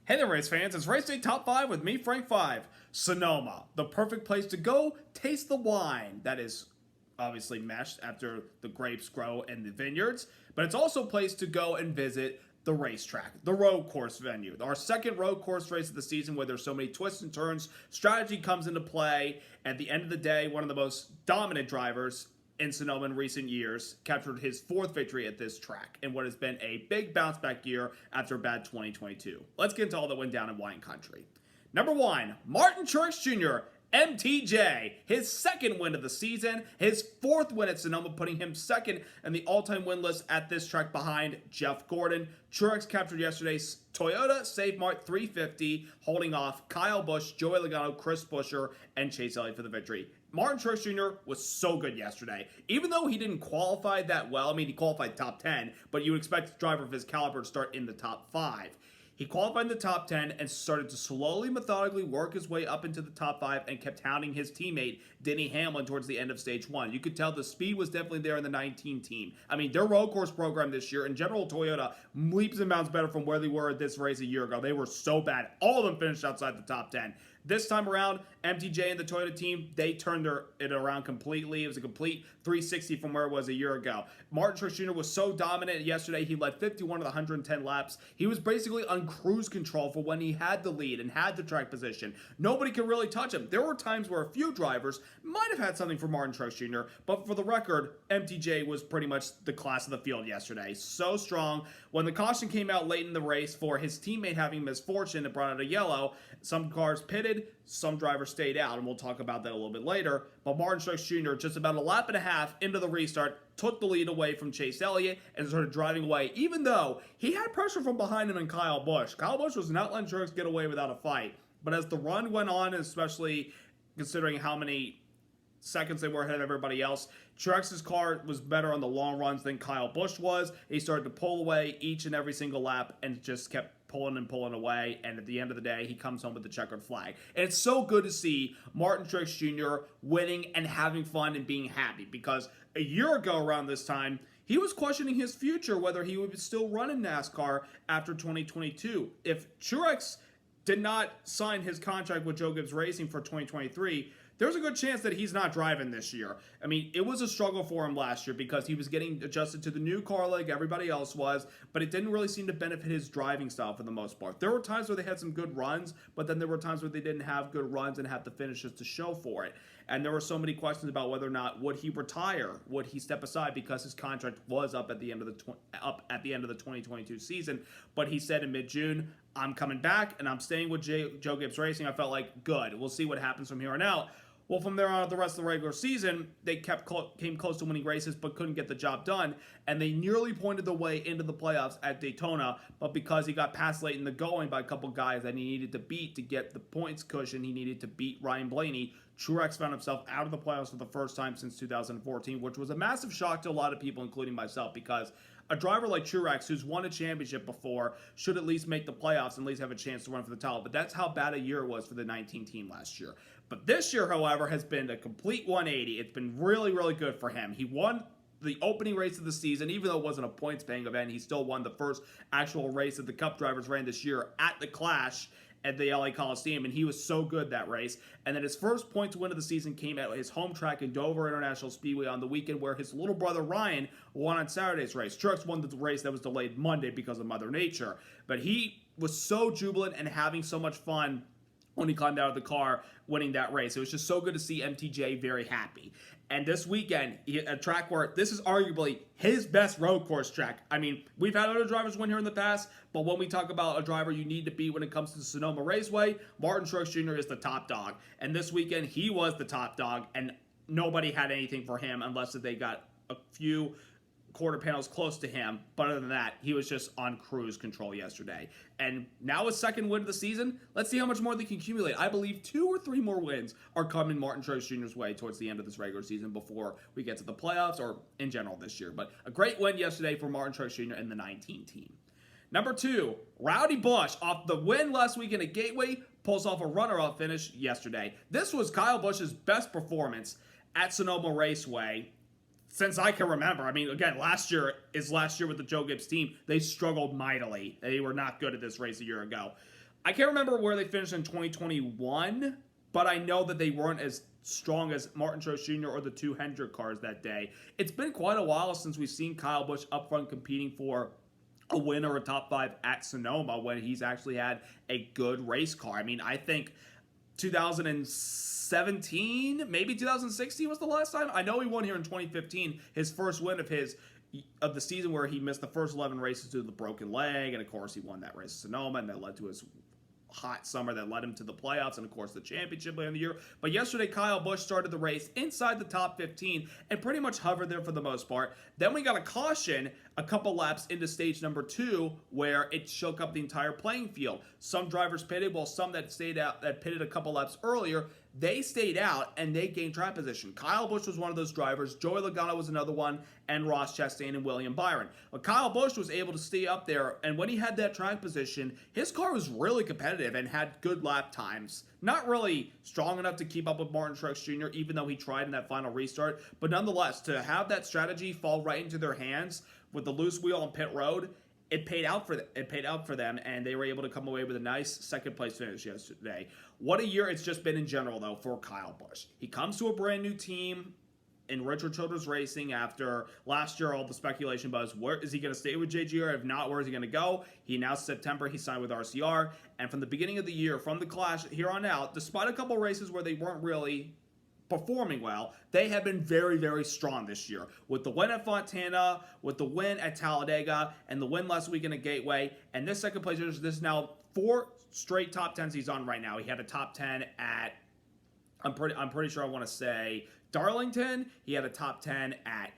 Hey there, race fans. It's Race Day Top 5 with me, Frank 5. Sonoma, the perfect place to go taste the wine that is obviously meshed after the grapes grow in the vineyards, but it's also a place to go and visit the racetrack, the road course venue. Our second road course race of the season where there's so many twists and turns, strategy comes into play. At the end of the day, one of the most dominant drivers in Sonoma in recent years captured his fourth victory at this track in what has been a big bounce back year after a bad 2022. Let's get into all that went down in wine country. Number 1, Martin Truex Jr., MTJ, his second win of the season, his fourth win at Sonoma, putting him second in the all-time win list at this track behind Jeff Gordon. Truex captured yesterday's Toyota Save Mart 350, holding off Kyle Busch, Joey Logano, Chris Buescher, and Chase Elliott for the victory. Martin Truex Jr. was so good yesterday. Even though he didn't qualify that well, he qualified top 10, but you would expect a driver of his caliber to start in the top 5. He qualified in the top 10 and started to slowly, methodically work his way up into the top 5 and kept hounding his teammate, Denny Hamlin, towards the end of stage 1. You could tell the speed was definitely there in the 19 team. Their road course program this year, in general, Toyota, leaps and bounds better from where they were at this race a year ago. They were so bad. All of them finished outside the top 10. This time around, MTJ and the Toyota team, they turned it around completely. It was a complete 360 from where it was a year ago. Martin Truex Jr. was so dominant yesterday. He led 51 of the 110 laps. He was basically on cruise control for when he had the lead and had the track position. Nobody could really touch him. There were times where a few drivers might have had something for Martin Truex Jr., but for the record, MTJ was pretty much the class of the field yesterday. So strong. When the caution came out late in the race for his teammate having misfortune that brought out a yellow, some cars pitted, some drivers stayed out, and we'll talk about that a little bit later. But Martin Truex Jr., just about a lap and a half into the restart, took the lead away from Chase Elliott and started driving away, even though he had pressure from behind him and Kyle Busch. Kyle Busch was not letting Truex get away without a fight. But as the run went on, especially considering how many seconds they were ahead of everybody else, Truex's car was better on the long runs than Kyle Busch was. He started to pull away each and every single lap and just kept pulling and pulling away, and at the end of the day, he comes home with the checkered flag. And it's so good to see Martin Truex Jr. winning and having fun and being happy, because a year ago around this time, he was questioning his future, whether he would still run in NASCAR after 2022. If Truex did not sign his contract with Joe Gibbs Racing for 2023, there's a good chance that he's not driving this year. It was a struggle for him last year because he was getting adjusted to the new car like everybody else was, but it didn't really seem to benefit his driving style for the most part. There were times where they had some good runs, but then there were times where they didn't have good runs and have the finishes to show for it. And there were so many questions about whether or not would he retire, would he step aside, because his contract was up at the end of the 2022 season. But he said in mid-June, I'm coming back and I'm staying with Joe Gibbs Racing. I felt like, good, we'll see what happens from here on out. Well, from there on, the rest of the regular season, they came close to winning races, but couldn't get the job done, and they nearly pointed the way into the playoffs at Daytona, but because he got passed late in the going by a couple guys that he needed to beat to get the points cushion, he needed to beat Ryan Blaney. Truex found himself out of the playoffs for the first time since 2014, which was a massive shock to a lot of people, including myself, because a driver like Truex, who's won a championship before, should at least make the playoffs and at least have a chance to run for the title. But that's how bad a year it was for the 19 team last year. But this year, however, has been a complete 180. It's been really, really good for him. He won the opening race of the season. Even though it wasn't a points-paying event, he still won the first actual race that the Cup drivers ran this year at the Clash at the LA Coliseum, and he was so good that race. And then his first points win of the season came at his home track in Dover International Speedway on the weekend, where his little brother Ryan won on Saturday's race. Truex won the race that was delayed Monday because of Mother Nature. But he was so jubilant and having so much fun when he climbed out of the car winning that race. It was just so good to see MTJ very happy. And this weekend, a track where this is arguably his best road course track. We've had other drivers win here in the past, but when we talk about a driver you need to beat when it comes to the Sonoma Raceway, Martin Truex Jr. is the top dog. And this weekend, he was the top dog, and nobody had anything for him unless they got a few quarter panels close to him, but other than that, he was just on cruise control yesterday. And now his second win of the season, let's see how much more they can accumulate. I believe 2 or 3 more wins are coming Martin Truex Jr.'s way towards the end of this regular season before we get to the playoffs or in general this year. But a great win yesterday for Martin Truex Jr. and the 19 team. Number 2, Rowdy Busch, off the win last weekend at Gateway, pulls off a runner-up finish yesterday. This was Kyle Busch's best performance at Sonoma Raceway since I can remember. Again, last year with the Joe Gibbs team. They struggled mightily. They were not good at this race a year ago. I can't remember where they finished in 2021, but I know that they weren't as strong as Martin Truex Jr. or the two Hendrick cars that day. It's been quite a while since we've seen Kyle Busch up front competing for a win or a top 5 at Sonoma when he's actually had a good race car. I mean, I think 2017, maybe 2016 was the last time. I know he won here in 2015, his first win of the season, where he missed the first 11 races due to the broken leg, and of course he won that race at Sonoma, and that led to his hot summer that led him to the playoffs and of course the championship later in the year. But yesterday Kyle Busch started the race inside the top 15 and pretty much hovered there for the most part. Then we got a caution a couple laps into stage number 2 where it shook up the entire playing field. Some drivers pitted, while some that pitted a couple laps earlier, they stayed out and they gained track position. Kyle Busch was one of those drivers. Joey Logano was another one, and Ross Chastain and William Byron. But Kyle Busch was able to stay up there, and when he had that track position, his car was really competitive and had good lap times. Not really strong enough to keep up with Martin Truex Jr., even though he tried in that final restart. But nonetheless, to have that strategy fall right into their hands with the loose wheel on pit road, it paid out for them, and they were able to come away with a nice second place finish yesterday. What a year it's just been in general, though, for Kyle Busch. He comes to a brand new team in Richard Childress Racing after last year. All the speculation was, where is he going to stay with JGR? If not, where is he going to go? He announced September he signed with RCR, and from the beginning of the year, from the Clash here on out, despite a couple races where they weren't really performing well, they have been very, very strong this year. With the win at Fontana, with the win at Talladega, and the win last weekend at Gateway, and this second place, this is now 4 straight top 10s he's on right now. He had a top 10 at, I'm pretty sure I want to say Darlington. He had a top 10 at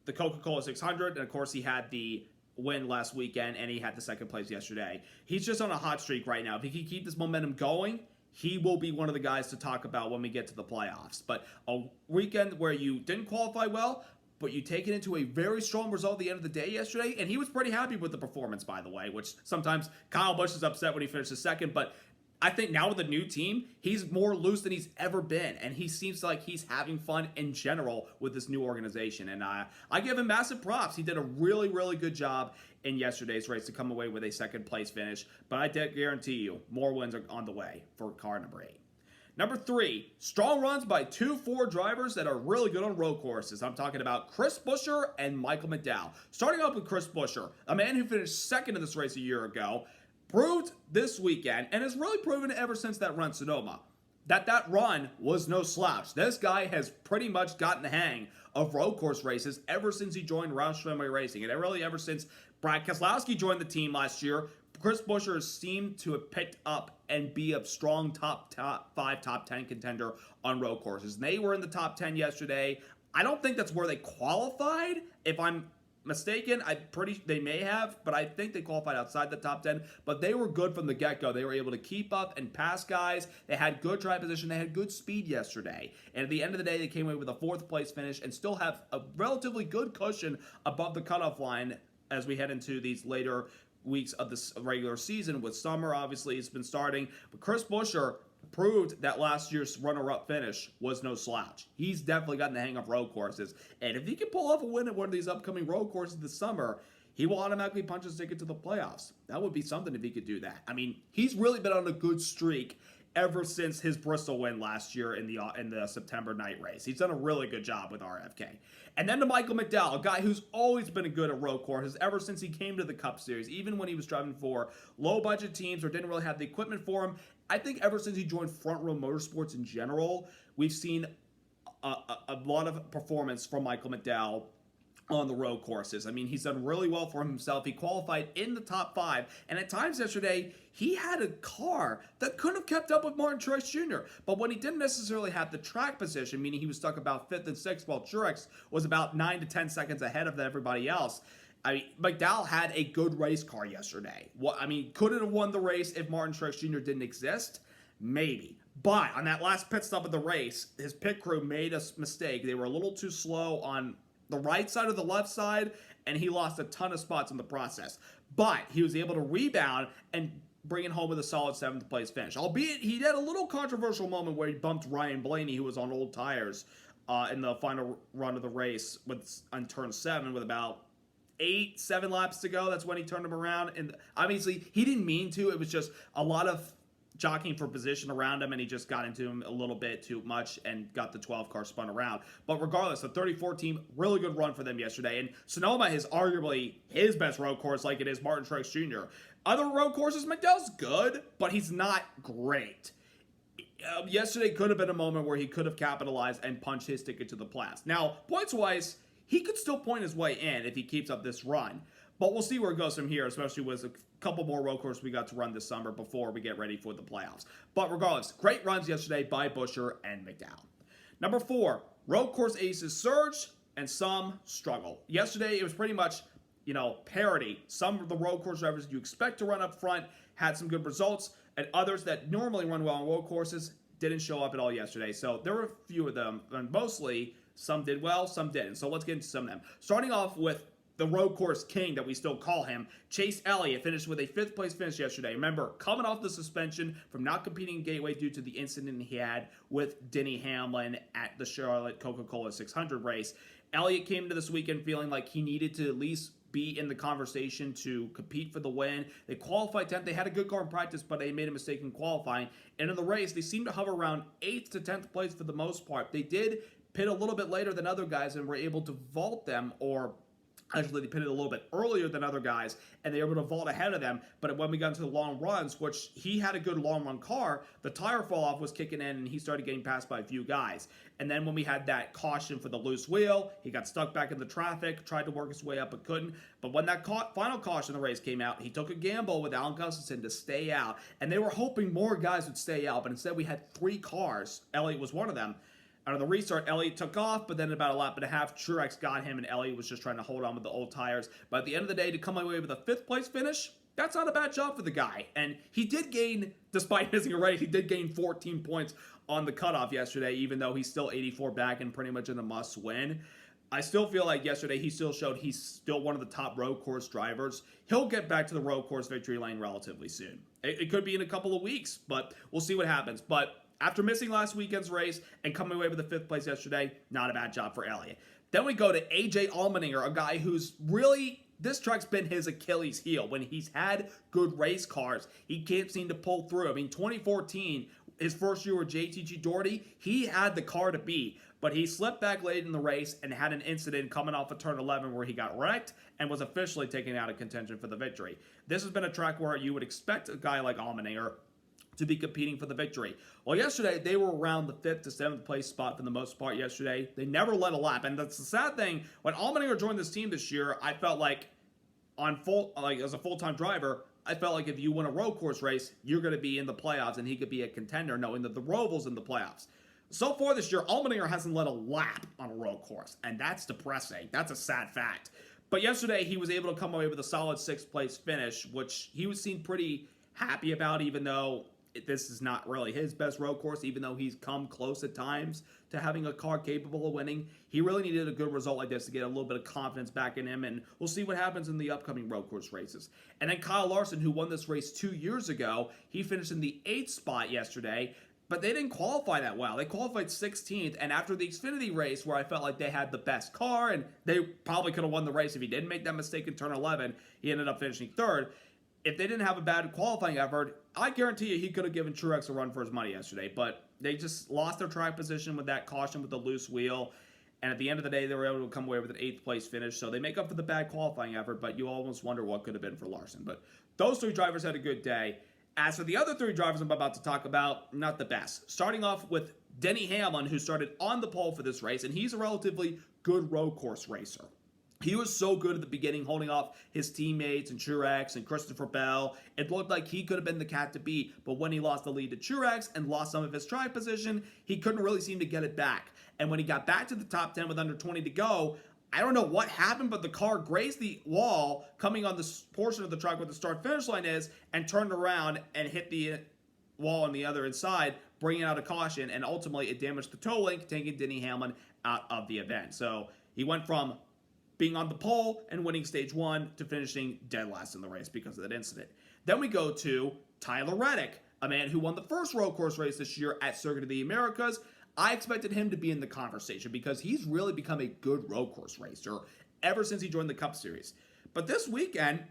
the Coca-Cola 600, and of course he had the win last weekend, and he had the second place yesterday. He's just on a hot streak right now. If he can keep this momentum going, he will be one of the guys to talk about when we get to the playoffs. But a weekend where you didn't qualify well, but you take it into a very strong result at the end of the day yesterday, and he was pretty happy with the performance, by the way, which sometimes Kyle Busch is upset when he finishes second, but I think now with the new team, he's more loose than he's ever been, and he seems like he's having fun in general with this new organization, and I give him massive props. He did a really, really good job in yesterday's race to come away with a second place finish, but I guarantee you more wins are on the way for car number 8. Number 3, strong runs by 2 Ford drivers that are really good on road courses. I'm talking about Chris Buescher and Michael McDowell. Starting off with Chris Buescher, a man who finished second in this race a year ago, proved this weekend, and has really proven ever since that run Sonoma, that run was no slouch. This guy has pretty much gotten the hang of road course races ever since he joined Roush Fenway Racing, and really ever since Brad Keselowski joined the team last year. Chris Buescher seemed to have picked up and be a strong top 5, top 10 contender on road courses. They were in the top 10 yesterday. I don't think that's where they qualified. If I'm mistaken, they may have, but I think they qualified outside the top 10. But they were good from the get-go. They were able to keep up and pass guys. They had good drive position. They had good speed yesterday. And at the end of the day, they came away with a 4th place finish and still have a relatively good cushion above the cutoff line as we head into these later weeks of this regular season. With summer, obviously, it's been starting. But Chris Buescher proved that last year's runner-up finish was no slouch. He's definitely gotten the hang of road courses. And if he can pull off a win at one of these upcoming road courses this summer, he will automatically punch his ticket to the playoffs. That would be something if he could do that. I mean, he's really been on a good streak ever since his Bristol win last year in the September night race. He's done a really good job with RFK. And then to Michael McDowell, a guy who's always been good at road courses ever since he came to the Cup Series, even when he was driving for low-budget teams or didn't really have the equipment for him. I think ever since he joined Front Row Motorsports in general, we've seen a lot of performance from Michael McDowell on the road courses. I mean, he's done really well for himself. He qualified in the top 5, and at times yesterday, he had a car that couldn't have kept up with Martin Truex Jr. But when he didn't necessarily have the track position, meaning he was stuck about 5th and 6th, while Truex was about 9 to 10 seconds ahead of everybody else, I mean, McDowell had a good race car yesterday. Could it have won the race if Martin Truex Jr. didn't exist? Maybe. But on that last pit stop of the race, his pit crew made a mistake. They were a little too slow on the right side or the left side, and he lost a ton of spots in the process. But he was able to rebound and bring it home with a solid 7th place finish. Albeit, he had a little controversial moment where he bumped Ryan Blaney, who was on old tires, in the final run of the race on turn 7 with about 7 laps to go. That's when he turned him around. And obviously, he didn't mean to. It was just a lot of jockeying for position around him, and he just got into him a little bit too much and got the 12 car spun around. But regardless, the 34 team, really good run for them yesterday. And Sonoma is arguably his best road course, like it is Martin Truex Jr. Other road courses, McDowell's good, but he's not great. Yesterday could have been a moment where he could have capitalized and punched his ticket to the playoffs. Now, points-wise, he could still point his way in if he keeps up this run. But we'll see where it goes from here, especially with a couple more road courses we got to run this summer before we get ready for the playoffs. But regardless, great runs yesterday by Buescher and McDowell. Number 4, road course aces surge and some struggle. Yesterday, it was pretty much, parity. Some of the road course drivers you expect to run up front had some good results, and others that normally run well on road courses didn't show up at all yesterday. So there were a few of them, and mostly some did well, some didn't. So let's get into some of them. Starting off with the road course king that we still call him, Chase Elliott finished with a 5th place finish yesterday. Remember, coming off the suspension from not competing in Gateway due to the incident he had with Denny Hamlin at the Charlotte Coca-Cola 600 race. Elliott came into this weekend feeling like he needed to at least be in the conversation to compete for the win. They qualified 10th. They had a good car in practice, but they made a mistake in qualifying. And in the race, they seemed to hover around 8th to 10th place for the most part. They did pit a little bit later than other guys and were able to vault them, or actually, they pitted a little bit earlier than other guys, and they were able to vault ahead of them. But when we got into the long runs, which he had a good long run car, the tire fall off was kicking in, and he started getting passed by a few guys. And then when we had that caution for the loose wheel, he got stuck back in the traffic, tried to work his way up, but couldn't. But when that final caution of the race came out, he took a gamble with Alan Gustafson to stay out. And they were hoping more guys would stay out, but instead we had 3 cars. Elliott was one of them. Out of the restart, Elliott took off, but then about a lap and a half, Truex got him, and Elliott was just trying to hold on with the old tires. But at the end of the day, to come away with a 5th place finish, that's not a bad job for the guy. And he did gain, despite missing a race, he did gain 14 points on the cutoff yesterday, even though he's still 84 back and pretty much in a must-win. I still feel like yesterday he still showed he's still one of the top road course drivers. He'll get back to the road course victory lane relatively soon. It could be in a couple of weeks, but we'll see what happens. But after missing last weekend's race and coming away with a 5th place yesterday, not a bad job for Elliott. Then we go to AJ Allmendinger, a guy who's really, this track's been his Achilles heel. When he's had good race cars, he can't seem to pull through. I mean, 2014, his first year with JTG Doherty, he had the car to beat, but he slipped back late in the race and had an incident coming off of turn 11 where he got wrecked and was officially taken out of contention for the victory. This has been a track where you would expect a guy like Allmendinger to be competing for the victory. Well, yesterday, they were around the 5th to 7th place spot for the most part yesterday. They never led a lap, and that's the sad thing. When Allmendinger joined this team this year, I felt like, as a full-time driver, I felt like if you win a road course race, you're going to be in the playoffs, and he could be a contender, knowing that the Roval's in the playoffs. So far this year, Allmendinger hasn't led a lap on a road course, and that's depressing. That's a sad fact. But yesterday, he was able to come away with a solid 6th place finish, which he was seen pretty happy about, even though this is not really his best road course, even though he's come close at times to having a car capable of winning. He really needed a good result like this to get a little bit of confidence back in him, and we'll see what happens in the upcoming road course races. And then Kyle Larson, who won this race 2 years ago, he finished in the 8th spot yesterday, but they didn't qualify that well. They qualified 16th, and after the Xfinity race, where I felt like they had the best car, and they probably could have won the race if he didn't make that mistake in turn 11, he ended up finishing 3rd. If they didn't have a bad qualifying effort, I guarantee you he could have given Truex a run for his money yesterday. But they just lost their track position with that caution with the loose wheel. And at the end of the day, they were able to come away with an 8th place finish. So they make up for the bad qualifying effort, but you almost wonder what could have been for Larson. But those 3 drivers had a good day. As for the other 3 drivers I'm about to talk about, not the best. Starting off with Denny Hamlin, who started on the pole for this race, and he's a relatively good road course racer. He was so good at the beginning, holding off his teammates and Truex and Christopher Bell. It looked like he could have been the cat to beat, but when he lost the lead to Truex and lost some of his track position, he couldn't really seem to get it back. And when he got back to the top 10 with under 20 to go, I don't know what happened, but the car grazed the wall coming on this portion of the track where the start-finish line is and turned around and hit the wall on the other side, bringing out a caution, and ultimately it damaged the toe link, taking Denny Hamlin out of the event. So he went from being on the pole and winning stage 1 to finishing dead last in the race because of that incident. Then we go to Tyler Reddick, a man who won the first road course race this year at Circuit of the Americas. I expected him to be in the conversation because he's really become a good road course racer ever since he joined the Cup Series. But this weekend,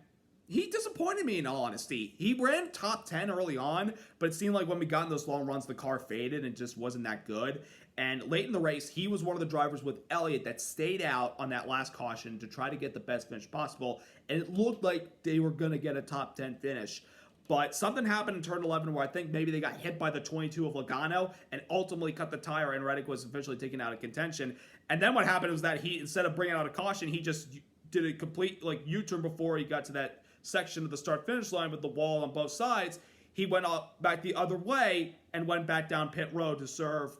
he disappointed me in all honesty. He ran top 10 early on, but it seemed like when we got in those long runs, the car faded and just wasn't that good. And late in the race, he was one of the drivers with Elliott that stayed out on that last caution to try to get the best finish possible. And it looked like they were going to get a top 10 finish. But something happened in turn 11 where I think maybe they got hit by the 22 of Logano and ultimately cut the tire, and Reddick was officially taken out of contention. And then what happened was that he, instead of bringing out a caution, he just did a complete U-turn before he got to that section of the start-finish line with the wall on both sides. He went back the other way and went back down pit road to serve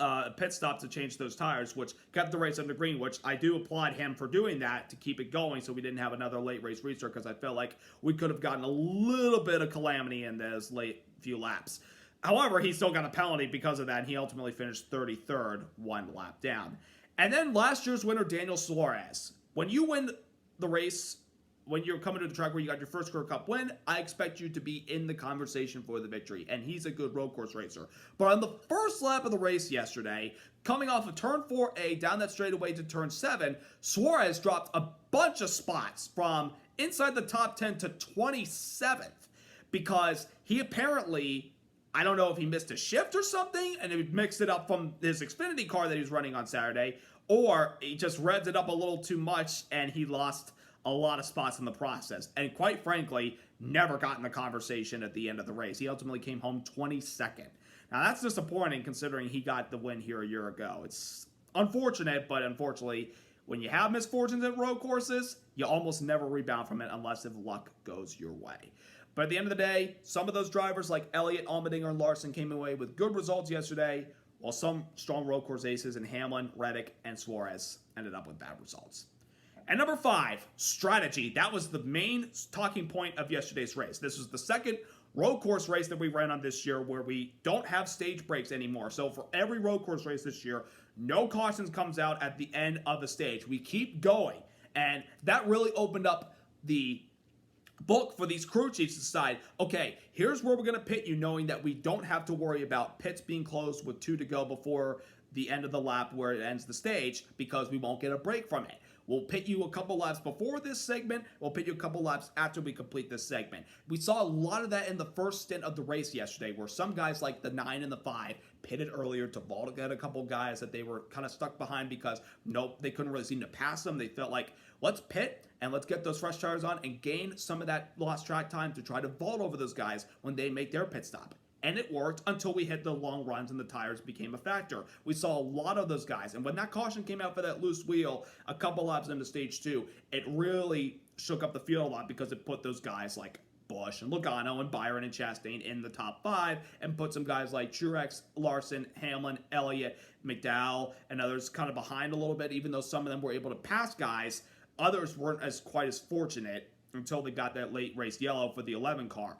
a pit stop to change those tires, which kept the race under green, which I do applaud him for doing that to keep it going so we didn't have another late race restart, because I felt like we could have gotten a little bit of calamity in those late few laps. However, he still got a penalty because of that, and he ultimately finished 33rd, one lap down. And then last year's winner, Daniel Suarez. When you win the race, when you're coming to the track where you got your first Career Cup win, I expect you to be in the conversation for the victory, and he's a good road course racer. But on the first lap of the race yesterday, coming off of turn 4A down that straightaway to turn 7, Suarez dropped a bunch of spots from inside the top 10 to 27th because he apparently, I don't know if he missed a shift or something and he mixed it up from his Xfinity car that he was running on Saturday, or he just revved it up a little too much and he lost a lot of spots in the process, and quite frankly, never got in the conversation at the end of the race. He ultimately came home 22nd. Now, that's disappointing considering he got the win here a year ago. It's unfortunate, but unfortunately, when you have misfortunes at road courses, you almost never rebound from it unless if luck goes your way. But at the end of the day, some of those drivers like Elliott, Allmendinger, and Larson came away with good results yesterday, while some strong road course aces in Hamlin, Reddick, and Suarez ended up with bad results. And number 5, strategy. That was the main talking point of yesterday's race. This was the second road course race that we ran on this year where we don't have stage breaks anymore. So for every road course race this year, no cautions comes out at the end of the stage. We keep going. And that really opened up the book for these crew chiefs to decide, okay, here's where we're going to pit you, knowing that we don't have to worry about pits being closed with 2 to go before the end of the lap where it ends the stage, because we won't get a break from it. We'll pit you a couple laps before this segment. We'll pit you a couple laps after we complete this segment. We saw a lot of that in the first stint of the race yesterday, where some guys like the 9 and the 5 pitted earlier to vault at a couple guys that they were kind of stuck behind because they couldn't really seem to pass them. They felt like, let's pit and let's get those fresh tires on and gain some of that lost track time to try to vault over those guys when they make their pit stop. And it worked until we hit the long runs and the tires became a factor. We saw a lot of those guys. And when that caution came out for that loose wheel a couple laps into stage 2, it really shook up the field a lot because it put those guys like Busch and Logano and Byron and Chastain in the top 5 and put some guys like Truex, Larson, Hamlin, Elliott, McDowell, and others kind of behind a little bit, even though some of them were able to pass guys. Others weren't quite as fortunate until they got that late race yellow for the 11 car.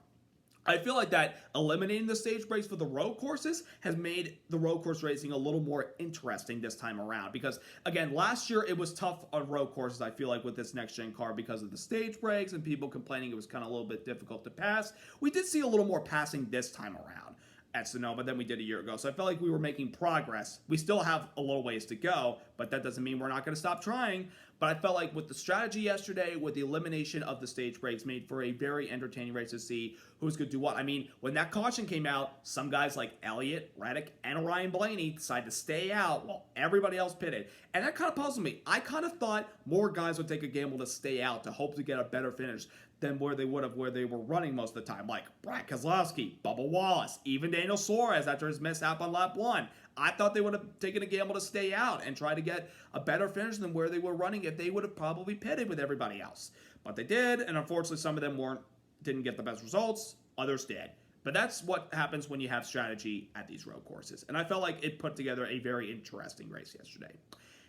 I feel like that eliminating the stage breaks for the road courses has made the road course racing a little more interesting this time around. Because, again, last year it was tough on road courses, I feel like, with this next-gen car because of the stage breaks and people complaining it was kind of a little bit difficult to pass. We did see a little more passing this time around at Sonoma than we did a year ago. So I felt like we were making progress. We still have a little ways to go, but that doesn't mean we're not going to stop trying. But I felt like with the strategy yesterday, with the elimination of the stage breaks, made for a very entertaining race to see who's going to do what. I mean, when that caution came out, some guys like Elliott, Reddick, and Ryan Blaney decided to stay out while everybody else pitted. And that kind of puzzled me. I kind of thought more guys would take a gamble to stay out to hope to get a better finish than where they would have where they were running most of the time, like Brad Keselowski, Bubba Wallace, even Daniel Suarez after his mishap on lap 1. I thought they would have taken a gamble to stay out and try to get a better finish than where they were running if they would have probably pitted with everybody else. But they did, and unfortunately some of them didn't get the best results, others did. But that's what happens when you have strategy at these road courses. And I felt like it put together a very interesting race yesterday.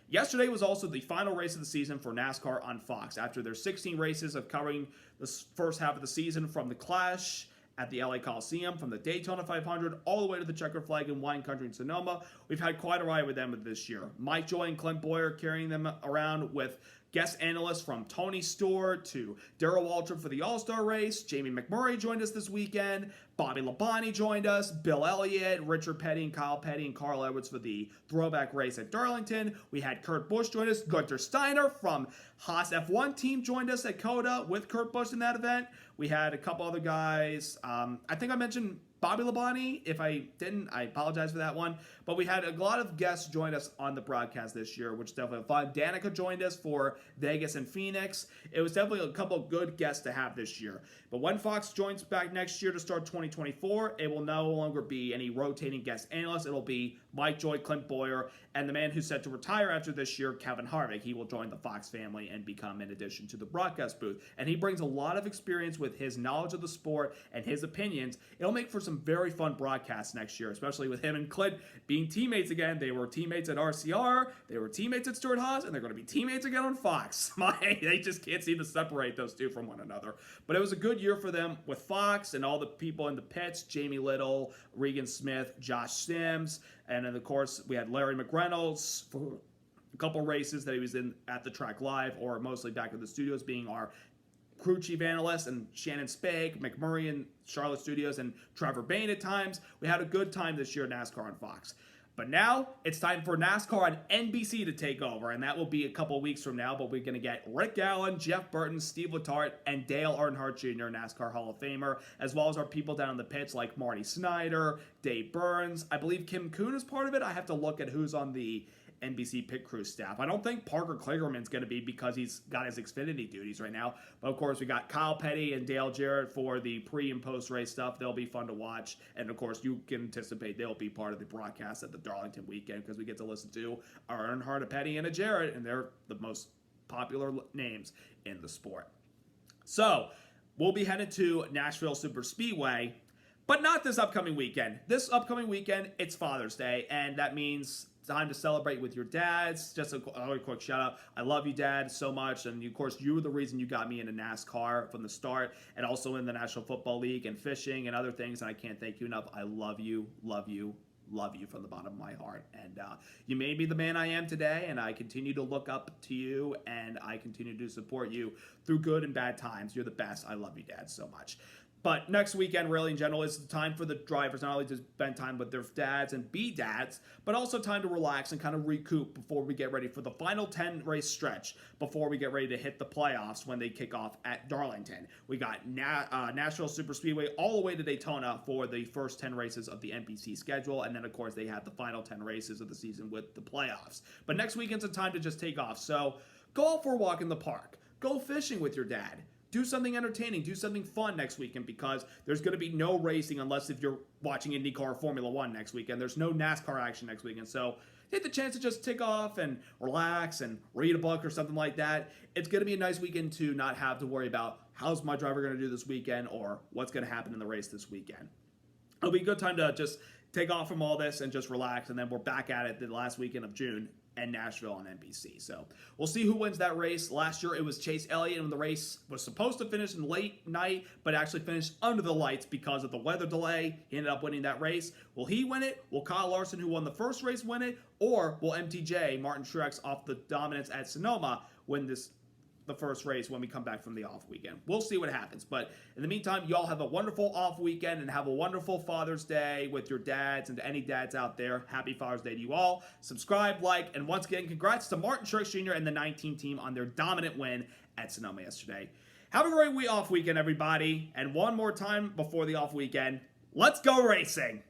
Yesterday was also the final race of the season for NASCAR on Fox. After their 16 races of covering the first half of the season, from the Clash at the LA Coliseum, from the Daytona 500, all the way to the Checkered Flag in Wine Country in Sonoma, we've had quite a ride with them this year. Mike Joy and Clint Boyer carrying them around with guest analysts from Tony Stewart to Darrell Waltrip for the All-Star race. Jamie McMurray joined us this weekend. Bobby Labonte joined us. Bill Elliott, Richard Petty, and Kyle Petty, and Carl Edwards for the throwback race at Darlington. We had Kurt Busch join us. Gunter Steiner from Haas F1 team joined us at COTA with Kurt Busch in that event. We had a couple other guys. I think I mentioned Bobby Labonte. If I didn't, I apologize for that one. But we had a lot of guests join us on the broadcast this year, which is definitely fun. Danica joined us for Vegas and Phoenix. It was definitely a couple of good guests to have this year. But when Fox joins back next year to start 2024, it will no longer be any rotating guest analysts. It'll be Mike Joy, Clint Boyer, and the man who's set to retire after this year, Kevin Harvick. He will join the Fox family and become an addition to the broadcast booth. And he brings a lot of experience with his knowledge of the sport and his opinions. It'll make for some very fun broadcasts next year, especially with him and Clint being teammates again. They were teammates at RCR, they were teammates at Stewart Haas, and they're going to be teammates again on Fox. They just can't seem to separate those two from one another. But it was a good year for them with Fox and all the people in the pits, Jamie Little, Regan Smith, Josh Sims, and then of course we had Larry McReynolds for a couple races that he was in at the track live or mostly back in the studios being our crew chief analyst, and Shannon Spake, McMurray in Charlotte Studios, and Trevor Bain at times. We had a good time this year at NASCAR on Fox. But now it's time for NASCAR on NBC to take over, and that will be a couple weeks from now. But we're going to get Rick Allen, Jeff Burton, Steve Letarte, and Dale Earnhardt Jr., NASCAR Hall of Famer, as well as our people down in the pits like Marty Snyder, Dave Burns. I believe Kim Kuhn is part of it. I have to look at who's on the NBC pit crew staff. I don't think Parker Kligerman's going to be because he's got his Xfinity duties right now. But of course, we got Kyle Petty and Dale Jarrett for the pre and post race stuff. They'll be fun to watch. And of course, you can anticipate they'll be part of the broadcast at the Darlington weekend because we get to listen to a Earnhardt, a Petty, and a Jarrett, and they're the most popular names in the sport. So we'll be headed to Nashville Super Speedway, but not this upcoming weekend. This upcoming weekend, it's Father's Day, and that means time to celebrate with your dads. Just a quick shout out. I love you, Dad, so much. And of course, you were the reason you got me into NASCAR from the start and also in the National Football League and fishing and other things. And I can't thank you enough. I love you, love you, love you from the bottom of my heart. And you made me the man I am today. And I continue to look up to you and I continue to support you through good and bad times. You're the best. I love you, Dad, so much. But next weekend, really, in general, is the time for the drivers not only to spend time with their dads and be dads, but also time to relax and kind of recoup before we get ready for the final 10-race stretch, before we get ready to hit the playoffs when they kick off at Darlington. We got Nashville Super Speedway all the way to Daytona for the first 10 races of the NBC schedule, and then, of course, they have the final 10 races of the season with the playoffs. But next weekend's a time to just take off, so go out for a walk in the park. Go fishing with your dad. Do something entertaining, do something fun next weekend because there's going to be no racing unless if you're watching IndyCar or Formula One next weekend. There's no NASCAR action next weekend. So take the chance to just take off and relax and read a book or something like that. It's going to be a nice weekend to not have to worry about how's my driver going to do this weekend or what's going to happen in the race this weekend. It'll be a good time to just take off from all this and just relax, and then we're back at it the last weekend of June and Nashville on NBC. So we'll see who wins that race. Last year it was Chase Elliott, and the race was supposed to finish in late night, but actually finished under the lights because of the weather delay. He ended up winning that race. Will he win it? Will Kyle Larson, who won the first race, win it? Or will MTJ, Martin Truex, off the dominance at Sonoma, win the first race when we come back from the off weekend? We'll see what happens. But in the meantime, y'all have a wonderful off weekend and have a wonderful Father's Day with your dads, and to any dads out there, happy Father's Day to you all. Subscribe, like, and once again, congrats to Martin Truex Jr. and the 19 team on their dominant win at Sonoma yesterday. Have a great off weekend, everybody. And one more time before the off weekend, let's go racing.